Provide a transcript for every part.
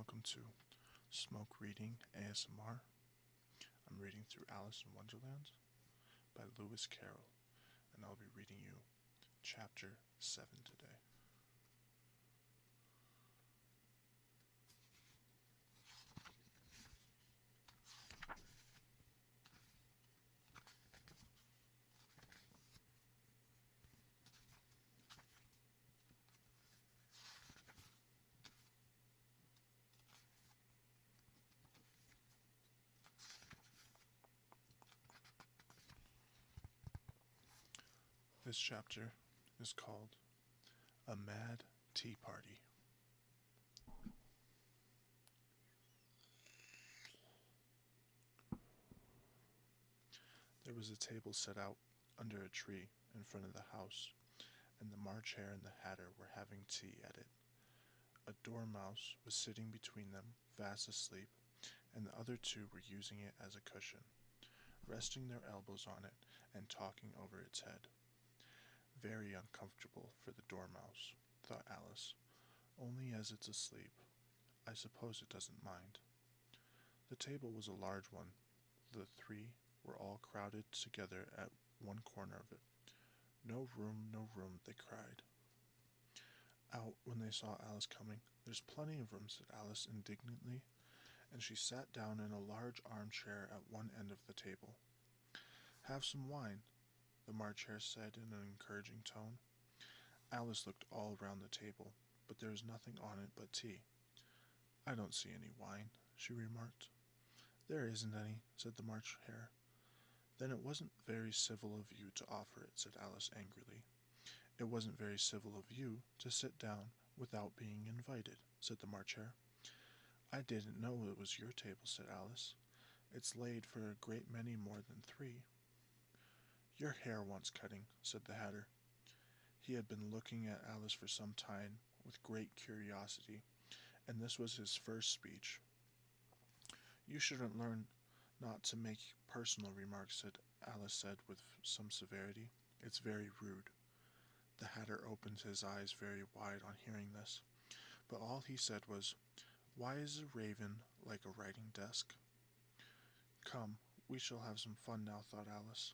welcome to Smoke Reading ASMR. I'm reading through Alice in Wonderland by Lewis Carroll, and I'll be reading you Chapter 7 today. This chapter is called A Mad Tea Party. There was a table set out under a tree in front of the house, and the March Hare and the Hatter were having tea at it. A dormouse was sitting between them, fast asleep, and the other two were using it as a cushion, resting their elbows on it and talking over its head. Very uncomfortable for the dormouse, thought Alice, only as it's asleep. I suppose it doesn't mind. The table was a large one. The three were all crowded together at one corner of it. No room, no room, they cried out when they saw Alice coming. There's plenty of room, said Alice indignantly, and she sat down in a large armchair at one end of the table. Have some wine, the March Hare said in an encouraging tone. Alice looked all round the table, but there was nothing on it but tea. I don't see any wine, she remarked. There isn't any, said the March Hare. Then it wasn't very civil of you to offer it, said Alice angrily. It wasn't very civil of you to sit down without being invited, said the March Hare. I didn't know it was your table, said Alice. It's laid for a great many more than three. Your hair wants cutting, said the Hatter. He had been looking at Alice for some time with great curiosity, and this was his first speech. You shouldn't learn not to make personal remarks, Alice said with some severity. It's very rude. The Hatter opened his eyes very wide on hearing this, but all he said was, Why is a raven like a writing desk? Come, we shall have some fun now, thought Alice.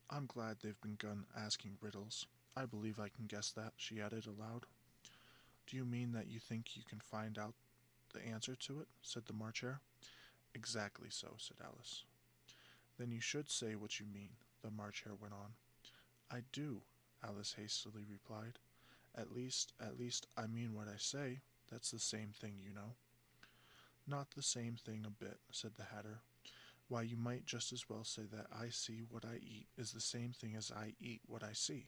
I'm glad they've begun asking riddles. I believe I can guess that, she added aloud. Do you mean that you think you can find out the answer to it? Said the March Hare. Exactly so, said Alice. Then you should say what you mean, the March Hare went on. I do, Alice hastily replied. At least, I mean what I say. That's the same thing, you know. Not the same thing a bit, said the Hatter. Why, you might just as well say that I see what I eat is the same thing as I eat what I see.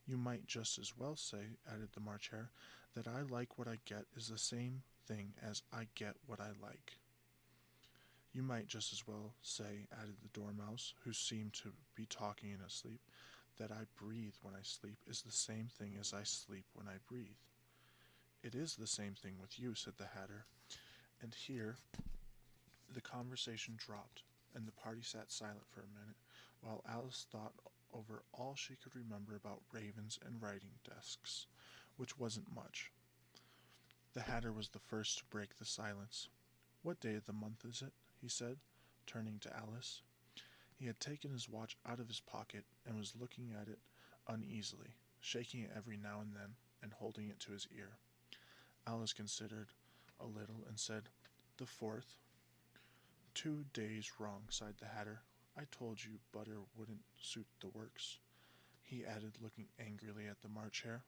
You might just as well say, added the March Hare, that I like what I get is the same thing as I get what I like. You might just as well say, added the Dormouse, who seemed to be talking in his sleep, that I breathe when I sleep is the same thing as I sleep when I breathe. It is the same thing with you, said the Hatter, and here the conversation dropped, and the party sat silent for a minute, while Alice thought over all she could remember about ravens and writing desks, which wasn't much. The Hatter was the first to break the silence. What day of the month is it? He said, turning to Alice. He had taken his watch out of his pocket and was looking at it uneasily, shaking it every now and then, and holding it to his ear. Alice considered a little and said, The 4th. 2 days wrong, sighed the Hatter. I told you butter wouldn't suit the works, he added, looking angrily at the March Hare.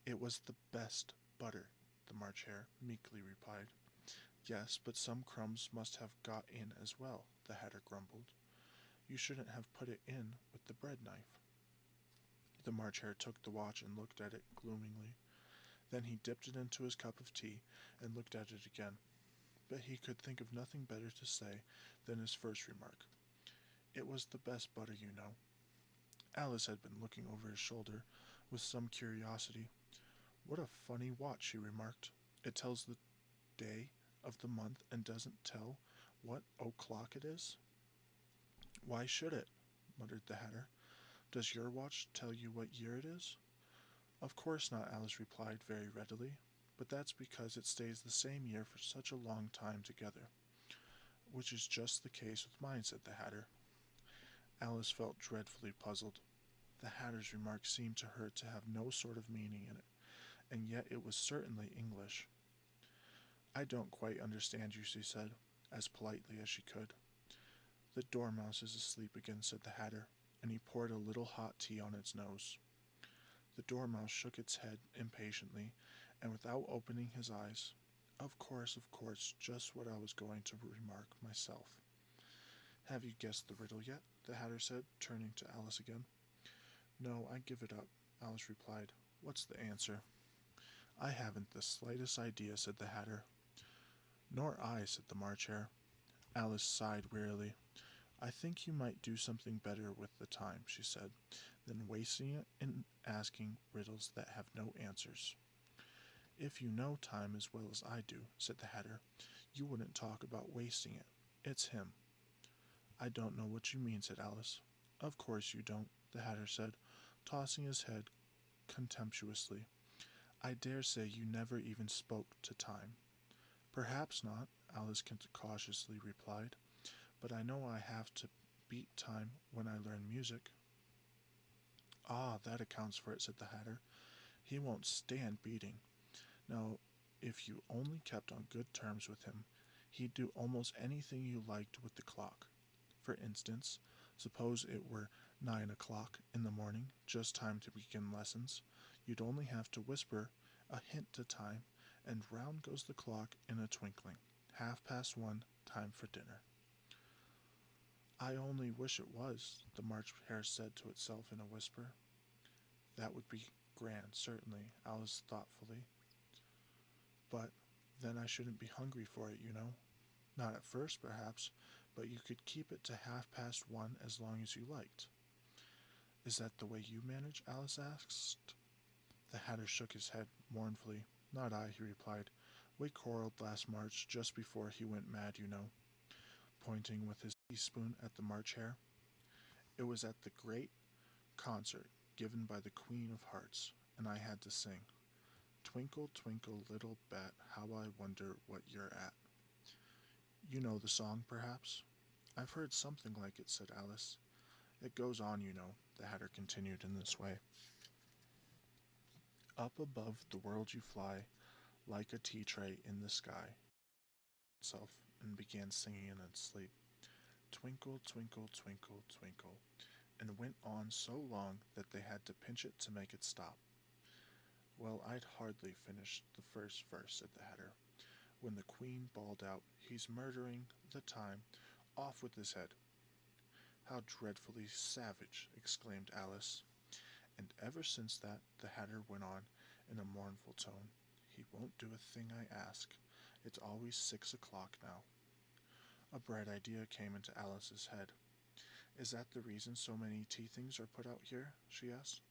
It was the best butter, the March Hare meekly replied. Yes, but some crumbs must have got in as well, the Hatter grumbled. You shouldn't have put it in with the bread knife. The March Hare took the watch and looked at it gloomingly. Then he dipped it into his cup of tea and looked at it again. But he could think of nothing better to say than his first remark. It was the best butter, you know. Alice had been looking over his shoulder with some curiosity. What a funny watch, she remarked. It tells the day of the month and doesn't tell what o'clock it is? Why should it? Muttered the Hatter. Does your watch tell you what year it is? Of course not, Alice replied very readily, but that's because it stays the same year for such a long time together. Which is just the case with mine, said the Hatter. Alice felt dreadfully puzzled. The Hatter's remark seemed to her to have no sort of meaning in it, and yet it was certainly English. I don't quite understand you, she said, as politely as she could. The Dormouse is asleep again, said the Hatter, and he poured a little hot tea on its nose. The Dormouse shook its head impatiently, and without opening his eyes, of course, just what I was going to remark myself. Have you guessed the riddle yet? The Hatter said, turning to Alice again. No, I give it up, Alice replied. What's the answer? I haven't the slightest idea, said the Hatter. Nor I, said the March Hare. Alice sighed wearily. I think you might do something better with the time, she said, than wasting it in asking riddles that have no answers. If you know time as well as I do, said the Hatter, you wouldn't talk about wasting it. It's him. I don't know what you mean, said Alice. Of course you don't, the Hatter said, tossing his head contemptuously. I dare say you never even spoke to time. Perhaps not, Alice cautiously replied, but I know I have to beat time when I learn music. Ah, that accounts for it, said the Hatter. He won't stand beating. Now, if you only kept on good terms with him, he'd do almost anything you liked with the clock. For instance, suppose it were 9 o'clock in the morning, just time to begin lessons. You'd only have to whisper a hint to time, and round goes the clock in a twinkling. 1:30, time for dinner. I only wish it was, the March Hare said to itself in a whisper. That would be grand, certainly, Alice thoughtfully. But then I shouldn't be hungry for it, you know. Not at first, perhaps, but you could keep it to 1:30 as long as you liked. Is that the way you manage? Alice asked. The Hatter shook his head mournfully. Not I, he replied. We quarreled last March just before he went mad, you know, pointing with his teaspoon at the March Hare. It was at the great concert given by the Queen of Hearts, and I had to sing, Twinkle, twinkle, little bat, how I wonder what you're at. You know the song, perhaps? I've heard something like it, said Alice. It goes on, you know, the Hatter continued in this way. Up above the world you fly, like a tea tray in the sky. Itself and began singing in its sleep. Twinkle, twinkle, twinkle, twinkle, and went on so long that they had to pinch it to make it stop. Well, I'd hardly finished the first verse, said the Hatter, when the Queen bawled out, He's murdering the time. Off with his head. How dreadfully savage, exclaimed Alice. And ever since that, the Hatter went on, in a mournful tone, he won't do a thing I ask. It's always 6 o'clock now. A bright idea came into Alice's head. Is that the reason so many tea things are put out here? She asked.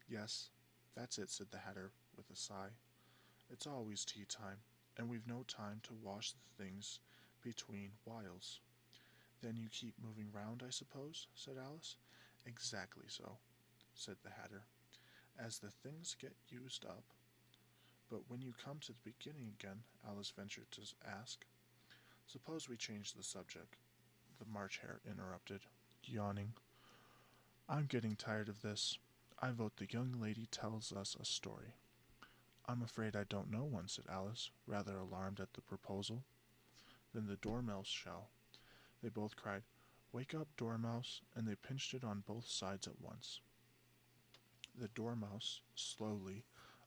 Yes, that's it, said the Hatter with a sigh. It's always tea time, and we've no time to wash the things between whiles. Then you keep moving round, I suppose, said Alice. Exactly so, said the Hatter, as the things get used up. But when you come to the beginning again, Alice ventured to ask. Suppose we change the subject, the March Hare interrupted, yawning. I'm getting tired of this. I vote the young lady tells us a story. I'm afraid I don't know one, said Alice, rather alarmed at the proposal. Then the Dormouse shall. They both cried, Wake up, Dormouse, and they pinched it on both sides at once. The Dormouse, slowly,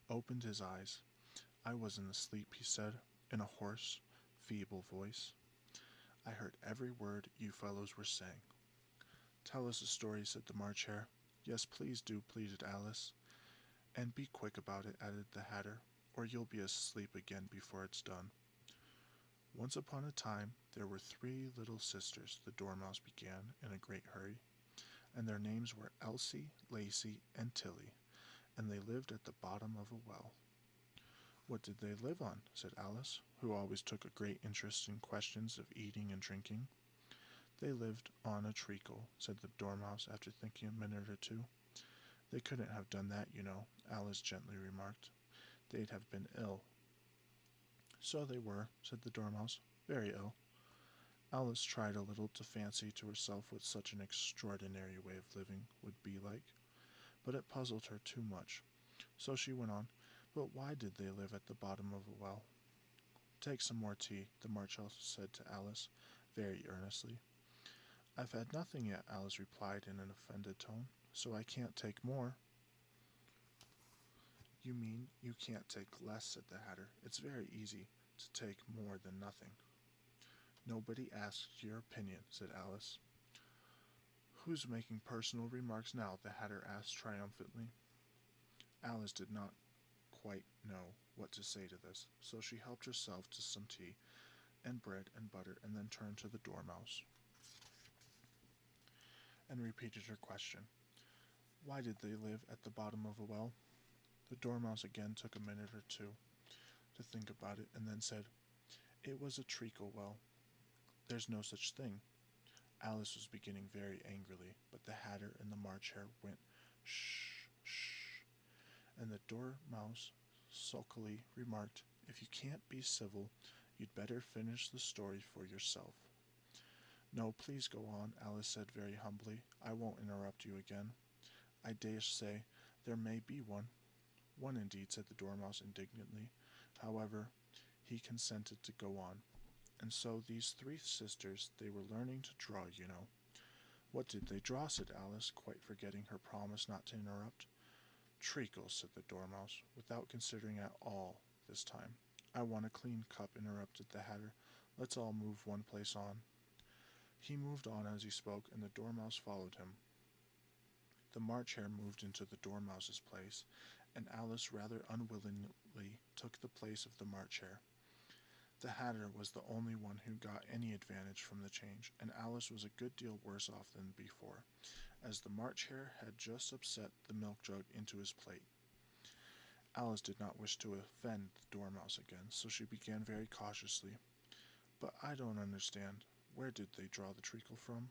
opened his eyes. I wasn't asleep, he said, in a hoarse, feeble voice. I heard every word you fellows were saying. Tell us a story, said the March Hare. Yes, please do, pleaded Alice. And be quick about it, added the Hatter, or you'll be asleep again before it's done. Once upon a time, there were 3 little sisters, the Dormouse began in a great hurry, and their names were Elsie, Lacie, and Tilly, and they lived at the bottom of a well. What did they live on? Said Alice, who always took a great interest in questions of eating and drinking. They lived on a treacle, said the Dormouse after thinking a minute or two. They couldn't have done that, you know, Alice gently remarked. They'd have been ill. So they were, said the Dormouse, very ill. Alice tried a little to fancy to herself what such an extraordinary way of living would be like, but it puzzled her too much. So she went on, but why did they live at the bottom of a well? Take some more tea, the March Elf said to Alice, very earnestly. I've had nothing yet, Alice replied in an offended tone, so I can't take more. You mean you can't take less, said the Hatter. It's very easy to take more than nothing. Nobody asked your opinion, said Alice. Who's making personal remarks now? The Hatter asked triumphantly. Alice did not quite know what to say to this, so she helped herself to some tea and bread and butter and then turned to the Dormouse and repeated her question. Why did they live at the bottom of a well? The Dormouse again took a minute or two to think about it and then said, It was a treacle well. There's no such thing. Alice was beginning very angrily, but the Hatter and the March Hare went, Shh, shh, and the Dormouse sulkily remarked, If you can't be civil, you'd better finish the story for yourself. No, please go on, Alice said very humbly. I won't interrupt you again. I dare say there may be one. One indeed, said the Dormouse indignantly. However, he consented to go on. And so these three sisters, they were learning to draw, you know. What did they draw? Said Alice, quite forgetting her promise not to interrupt. Treacle, said the Dormouse, without considering at all this time. I want a clean cup, interrupted the Hatter. Let's all move one place on. He moved on as he spoke, and the Dormouse followed him. The March Hare moved into the Dormouse's place, and Alice rather unwillingly took the place of the March Hare. The Hatter was the only one who got any advantage from the change, and Alice was a good deal worse off than before, as the March Hare had just upset the milk jug into his plate. Alice did not wish to offend the Dormouse again, so she began very cautiously. But I don't understand. Where did they draw the treacle from?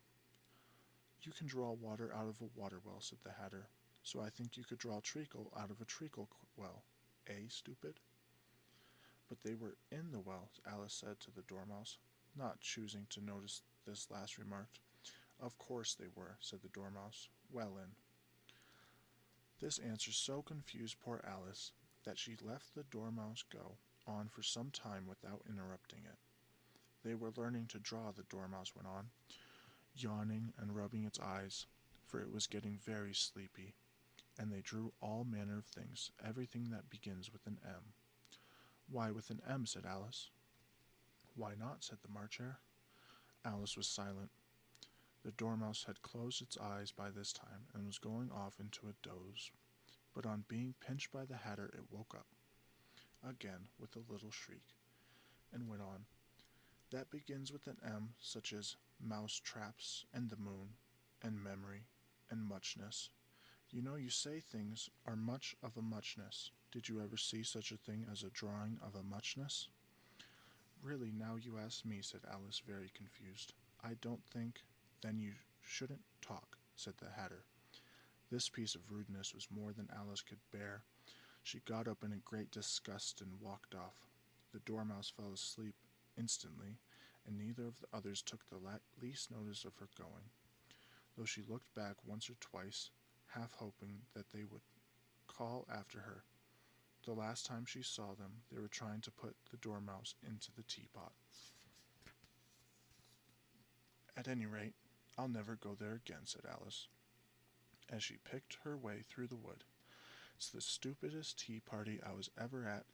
You can draw water out of a water well, said the Hatter, so I think you could draw treacle out of a treacle well. Eh, stupid? But they were in the well, Alice said to the Dormouse, not choosing to notice this last remark. Of course they were, said the Dormouse, well in. This answer so confused poor Alice that she let the Dormouse go on for some time without interrupting it. They were learning to draw, the Dormouse went on, yawning and rubbing its eyes, for it was getting very sleepy, and they drew all manner of things, everything that begins with an M. Why with an M, said Alice. Why not, said the March Hare. Alice was silent. The Dormouse had closed its eyes by this time, and was going off into a doze, but on being pinched by the Hatter it woke up, again with a little shriek, and went on. That begins with an M, such as mouse traps, and the moon, and memory, and muchness. You know you say things are much of a muchness. Did you ever see such a thing as a drawing of a muchness? Really, now you ask me, said Alice, very confused. I don't think. Then you shouldn't talk, said the Hatter. This piece of rudeness was more than Alice could bear. She got up in a great disgust and walked off. The Dormouse fell asleep instantly, and neither of the others took the least notice of her going, though she looked back once or twice, half hoping that they would call after her. The last time she saw them, they were trying to put the Dormouse into the teapot. At any rate, I'll never go there again, said Alice, as she picked her way through the wood. It's the stupidest tea party I was ever at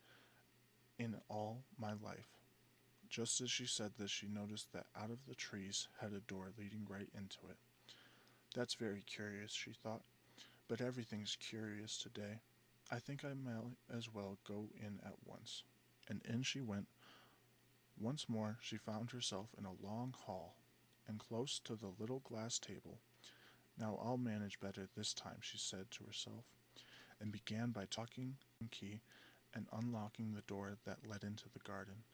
in all my life. Just as she said this, she noticed that out of the trees had a door leading right into it. That's very curious, she thought, but everything's curious today. I think I may as well go in at once. And in she went. Once more she found herself in a long hall, and close to the little glass table. Now I'll manage better this time, she said to herself, and began by tucking the key and unlocking the door that led into the garden.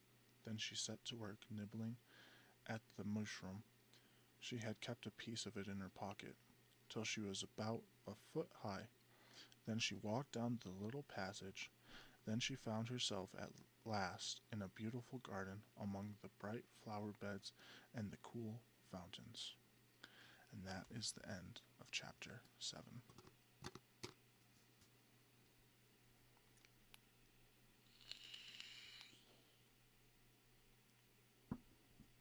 Then she set to work nibbling at the mushroom. She had kept a piece of it in her pocket, till she was about a foot high. Then she walked down the little passage. Then she found herself at last in a beautiful garden among the bright flower beds and the cool fountains. And that is the end of chapter 7.